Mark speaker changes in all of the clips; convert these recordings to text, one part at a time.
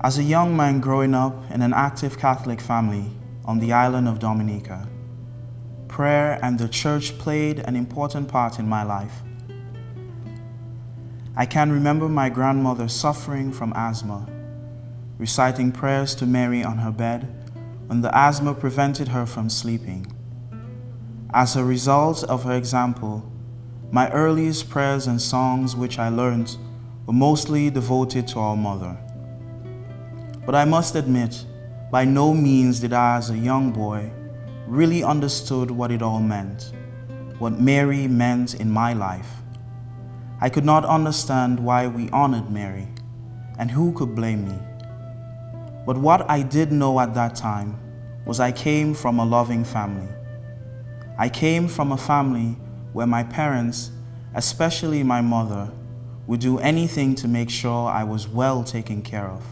Speaker 1: As a young man growing up in an active Catholic family on the island of Dominica, prayer and the church played an important part in my life. I can remember my grandmother suffering from asthma, reciting prayers to Mary on her bed when the asthma prevented her from sleeping. As a result of her example, my earliest prayers and songs which I learned were mostly devoted to our Mother. But I must admit, by no means did I, as a young boy, really understood what it all meant, what Mary meant in my life. I could not understand why we honored Mary, and who could blame me? But what I did know at that time was I came from a loving family. I came from a family where my parents, especially my mother, would do anything to make sure I was well taken care of.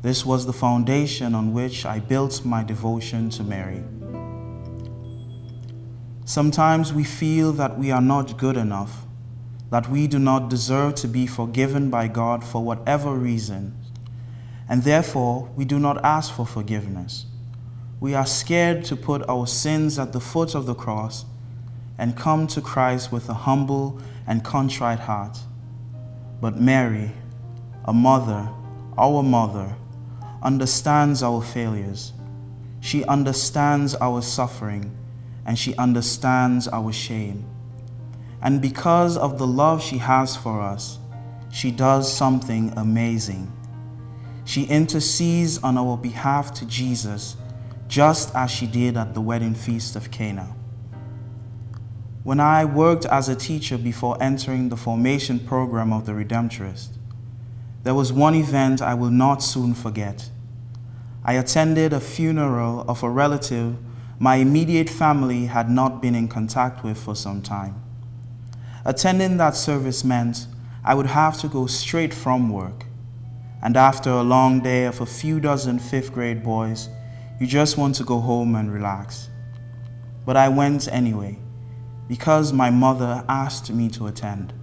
Speaker 1: This was the foundation on which I built my devotion to Mary. Sometimes we feel that we are not good enough, that we do not deserve to be forgiven by God for whatever reason, and therefore we do not ask for forgiveness. We are scared to put our sins at the foot of the cross and come to Christ with a humble and contrite heart. But Mary, a mother, our mother, understands our failures. She understands our suffering, and she understands our shame. And because of the love she has for us, she does something amazing. She intercedes on our behalf to Jesus, just as she did at the wedding feast of Cana. When I worked as a teacher before entering the formation program of the Redemptorist, there was one event I will not soon forget. I attended a funeral of a relative my immediate family had not been in contact with for some time. Attending that service meant I would have to go straight from work, and after a long day of a few dozen fifth-grade boys, you just want to go home and relax. But I went anyway, because my mother asked me to attend.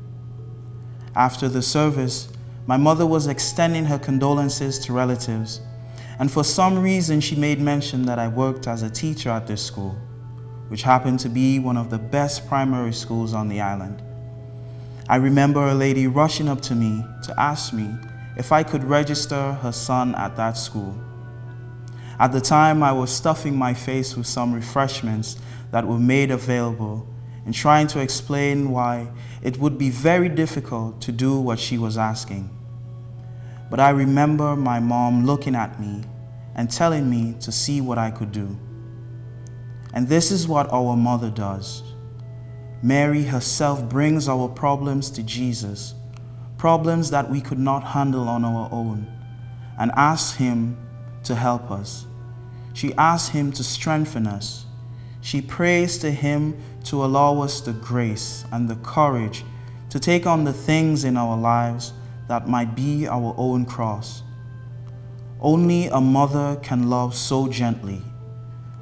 Speaker 1: After the service, my mother was extending her condolences to relatives, and for some reason she made mention that I worked as a teacher at this school, which happened to be one of the best primary schools on the island. I remember a lady rushing up to me to ask me if I could register her son at that school. At the time, I was stuffing my face with some refreshments that were made available and trying to explain why it would be very difficult to do what she was asking. But I remember my mom looking at me and telling me to see what I could do. And this is what our mother does. Mary herself brings our problems to Jesus, problems that we could not handle on our own, and asks Him to help us. She asks Him to strengthen us. She prays to Him to allow us the grace and the courage to take on the things in our lives that might be our own cross. Only a mother can love so gently.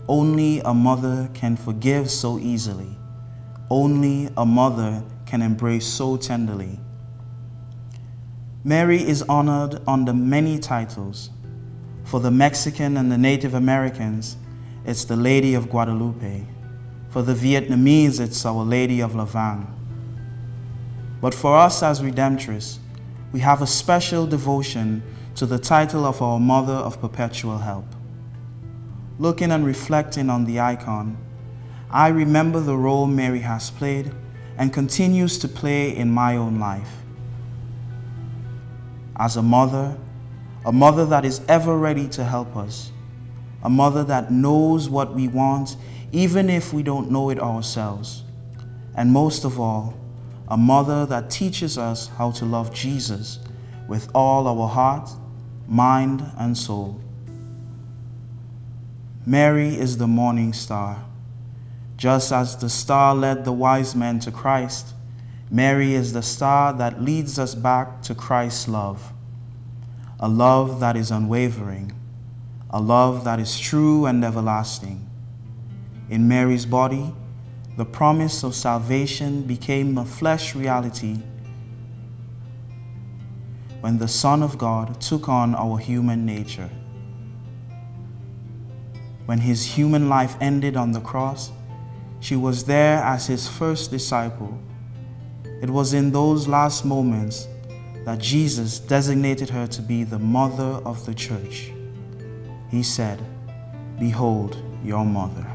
Speaker 1: Only a mother can forgive so easily. Only a mother can embrace so tenderly. Mary is honored under many titles. For the Mexican and the Native Americans, it's the Lady of Guadalupe. For the Vietnamese, it's Our Lady of Lavang. But for us as Redemptorists, we have a special devotion to the title of our Mother of Perpetual Help. Looking and reflecting on the icon, I remember the role Mary has played and continues to play in my own life. As a mother that is ever ready to help us, a mother that knows what we want even if we don't know it ourselves, and most of all, a mother that teaches us how to love Jesus with all our heart, mind, and soul. Mary is the morning star. Just as the star led the wise men to Christ, Mary is the star that leads us back to Christ's love. A love that is unwavering, a love that is true and everlasting. In Mary's body, the promise of salvation became a flesh reality. when the Son of God took on our human nature. When his human life ended on the cross, she was there as his first disciple. It was in those last moments that Jesus designated her to be the mother of the church. He said, "Behold your mother."